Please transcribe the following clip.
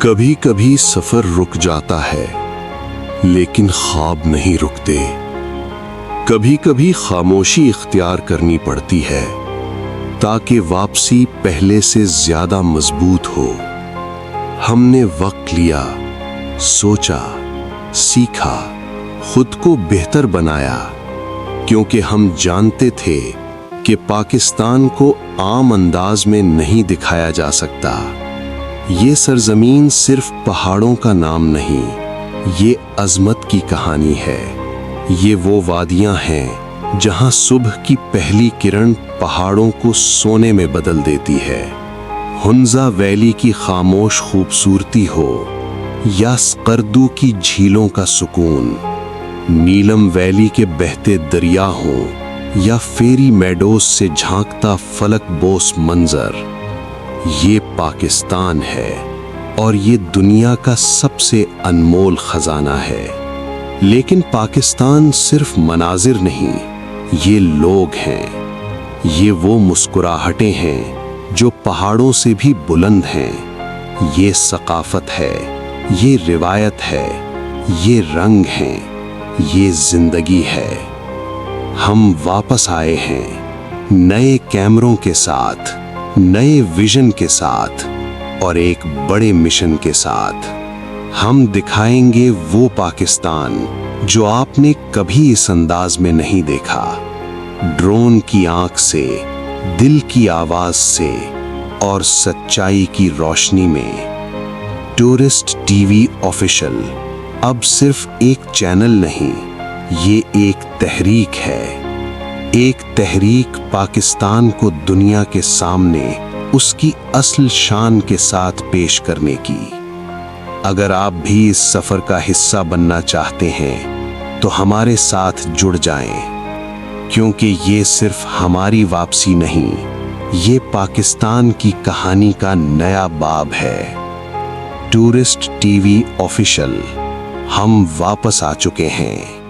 कभी कभी सफर रुक जाता है लेकिन ख्वाब नहीं रुकते। कभी कभी खामोशी इख्तियार करनी पड़ती है ताकि वापसी पहले से ज्यादा मजबूत हो। हमने वक्त लिया, सोचा, सीखा, खुद को बेहतर बनाया, क्योंकि हम जानते थे कि पाकिस्तान को आम अंदाज में नहीं दिखाया जा सकता। ये सरजमीन सिर्फ पहाड़ों का नाम नहीं, ये अजमत की कहानी है। ये वो वादियां हैं जहां सुबह की पहली किरण पहाड़ों को सोने में बदल देती है। हुंजा वैली की खामोश खूबसूरती हो या स्कर्दू की झीलों का सुकून, नीलम वैली के बहते दरिया हो या फेरी मेडोज से झांकता फलक बोस मंजर, ये पाकिस्तान है और ये दुनिया का सबसे अनमोल खजाना है। लेकिन पाकिस्तान सिर्फ मनाजिर नहीं, ये लोग हैं। ये वो मुस्कुराहटें हैं जो पहाड़ों से भी बुलंद हैं। ये सकाफत है, ये रिवायत है, ये रंग हैं, ये जिंदगी है। हम वापस आए हैं नए कैमरों के साथ, नए विजन के साथ और एक बड़े मिशन के साथ। हम दिखाएंगे वो पाकिस्तान जो आपने कभी इस अंदाज में नहीं देखा। ड्रोन की आंख से, दिल की आवाज से और सच्चाई की रोशनी में। टूरिस्ट टीवी ऑफिशियल अब सिर्फ एक चैनल नहीं, ये एक तहरीक है। एक तहरीक पाकिस्तान को दुनिया के सामने उसकी असल शान के साथ पेश करने की। अगर आप भी इस सफर का हिस्सा बनना चाहते हैं तो हमारे साथ जुड़ जाएं, क्योंकि ये सिर्फ हमारी वापसी नहीं, ये पाकिस्तान की कहानी का नया बाब है। टूरिस्ट टीवी ऑफिशियल, हम वापस आ चुके हैं।